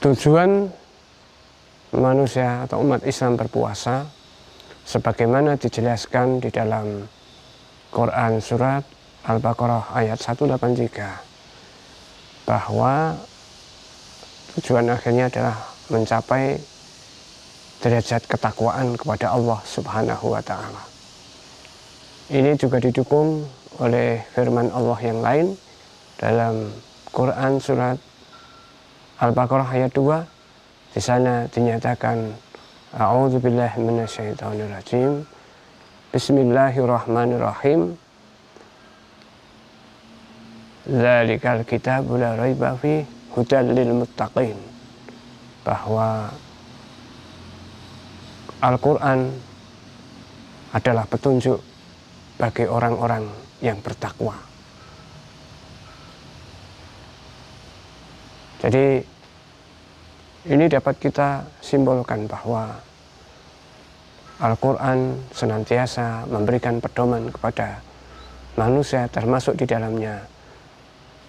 Tujuan manusia atau umat Islam berpuasa sebagaimana dijelaskan di dalam Quran surat Al-Baqarah ayat 183, bahwa tujuan akhirnya adalah mencapai derajat ketakwaan kepada Allah Subhanahu wa Ta'ala. Ini juga didukung oleh firman Allah yang lain dalam Quran surat Al-Baqarah ayat 2. Di sana dinyatakan, A'udzubillahi minasyaitonirrajim. Bismillahirrahmanirrahim. Dzalikal kitabu la raiba fihi hudal lil muttaqin. Bahwa Al-Quran adalah petunjuk bagi orang-orang yang bertakwa. Jadi ini dapat kita simbolkan bahwa Al-Quran senantiasa memberikan pedoman kepada manusia, termasuk di dalamnya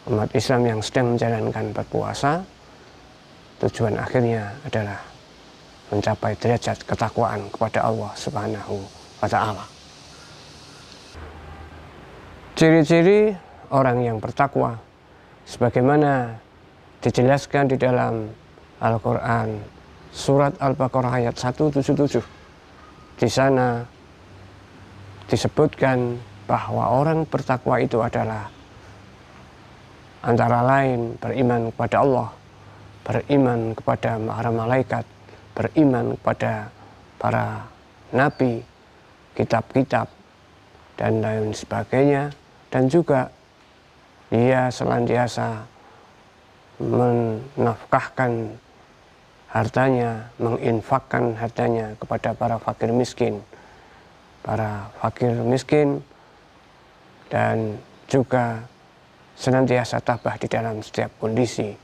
umat Islam yang sedang menjalankan berpuasa. Tujuan akhirnya adalah mencapai derajat ketakwaan kepada Allah Subhanahu wa Ta'ala. Ciri-ciri orang yang bertakwa sebagaimana dijelaskan di dalam Al-Quran surat Al-Baqarah ayat 177. Di sana disebutkan bahwa orang bertakwa itu adalah antara lain beriman kepada Allah, beriman kepada para malaikat, beriman kepada para nabi, kitab-kitab, dan lain sebagainya. Dan juga dia senantiasa menafkahkan hartanya, menginfakkan hartanya kepada para fakir miskin, dan juga senantiasa tabah di dalam setiap kondisi,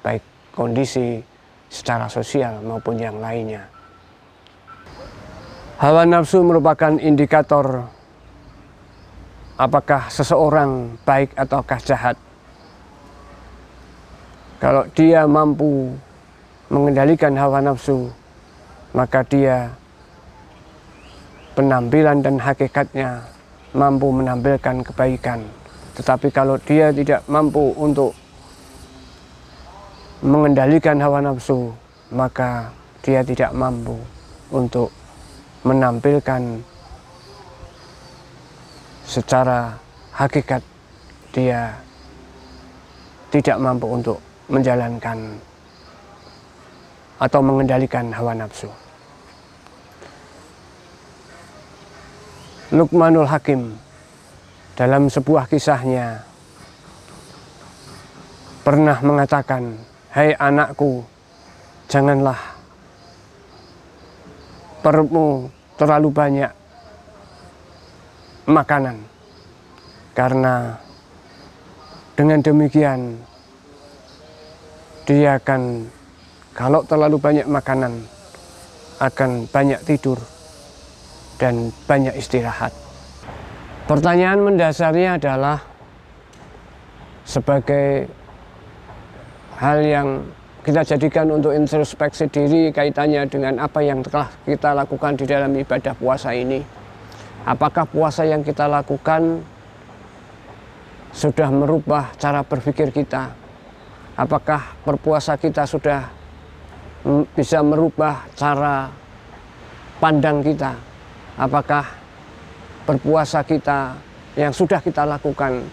baik kondisi secara sosial maupun yang lainnya. Hawa nafsu merupakan indikator apakah seseorang baik ataukah jahat. Kalau dia mampu mengendalikan hawa nafsu, maka dia penampilan dan hakikatnya mampu menampilkan kebaikan. Tetapi kalau dia tidak mampu untuk mengendalikan hawa nafsu, maka dia tidak mampu untuk menampilkan secara hakikat. Dia tidak mampu untuk menjalankan atau mengendalikan hawa nafsu. Luqmanul Hakim dalam sebuah kisahnya pernah mengatakan, "Hai anakku, janganlah perutmu terlalu banyak makanan, karena dengan demikian dia akan, kalau terlalu banyak makanan, akan banyak tidur dan banyak istirahat." Pertanyaan mendasarnya adalah sebagai hal yang kita jadikan untuk introspeksi diri kaitannya dengan apa yang telah kita lakukan di dalam ibadah puasa ini. Apakah puasa yang kita lakukan sudah merubah cara berpikir kita? Apakah berpuasa kita sudah bisa merubah cara pandang kita? Apakah berpuasa kita yang sudah kita lakukan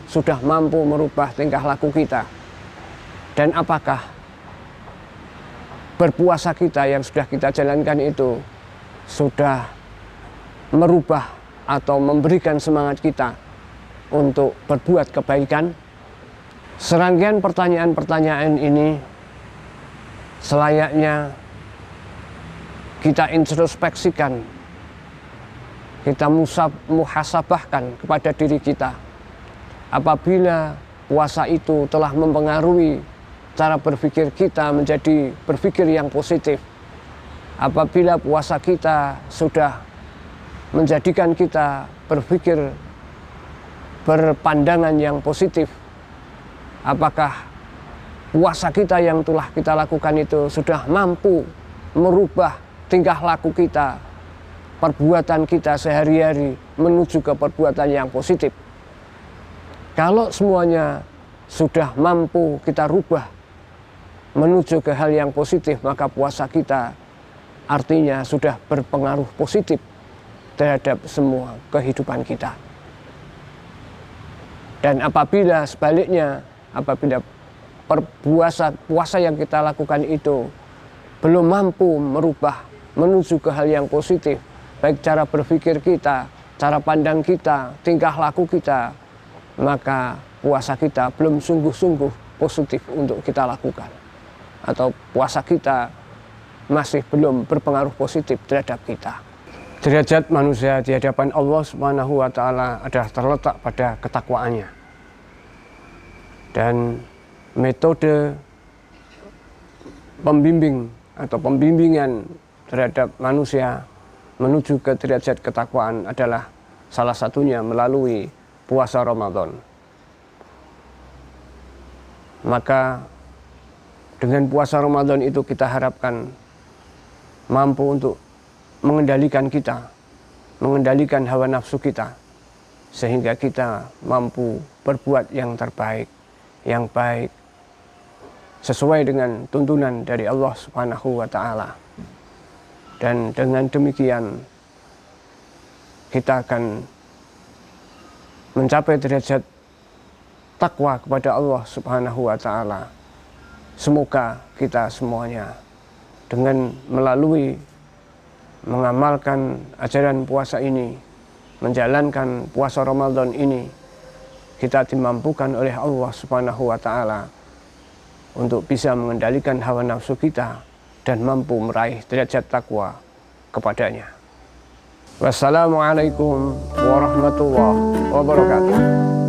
sudah mampu merubah tingkah laku kita? Dan apakah berpuasa kita yang sudah kita jalankan itu sudah merubah atau memberikan semangat kita untuk berbuat kebaikan? Serangkaian pertanyaan-pertanyaan ini selayaknya kita introspeksikan, kita muhasabahkan kepada diri kita. Apabila puasa itu telah mempengaruhi cara berpikir kita menjadi berpikir yang positif, apabila puasa kita sudah menjadikan kita berpikir berpandangan yang positif, apakah puasa kita yang telah kita lakukan itu sudah mampu merubah tingkah laku kita, perbuatan kita sehari-hari menuju ke perbuatan yang positif. Kalau semuanya sudah mampu kita rubah menuju ke hal yang positif, maka puasa kita artinya sudah berpengaruh positif terhadap semua kehidupan kita. Dan apabila sebaliknya, apabila puasa yang kita lakukan itu belum mampu merubah menuju ke hal yang positif, baik cara berpikir kita, cara pandang kita, tingkah laku kita, maka puasa kita belum sungguh-sungguh positif untuk kita lakukan. Atau puasa kita masih belum berpengaruh positif terhadap kita. Derajat manusia di hadapan Allah Subhanahu wa Ta'ala adalah terletak pada ketakwaannya. Dan metode pembimbing atau pembimbingan terhadap manusia menuju ke derajat ketakwaan adalah salah satunya melalui puasa Ramadan. Maka dengan puasa Ramadan itu kita harapkan mampu untuk mengendalikan kita, mengendalikan hawa nafsu kita, sehingga kita mampu berbuat yang terbaik, yang baik, sesuai dengan tuntunan dari Allah Subhanahu wa Ta'ala. Dan dengan demikian kita akan mencapai derajat takwa kepada Allah Subhanahu wa Ta'ala. Semoga kita semuanya dengan melalui mengamalkan ajaran puasa ini, menjalankan puasa Ramadan ini, kita dimampukan oleh Allah Subhanahu wa Ta'ala untuk bisa mengendalikan hawa nafsu kita dan mampu meraih derajat takwa kepadanya. Wassalamualaikum warahmatullahi wabarakatuh.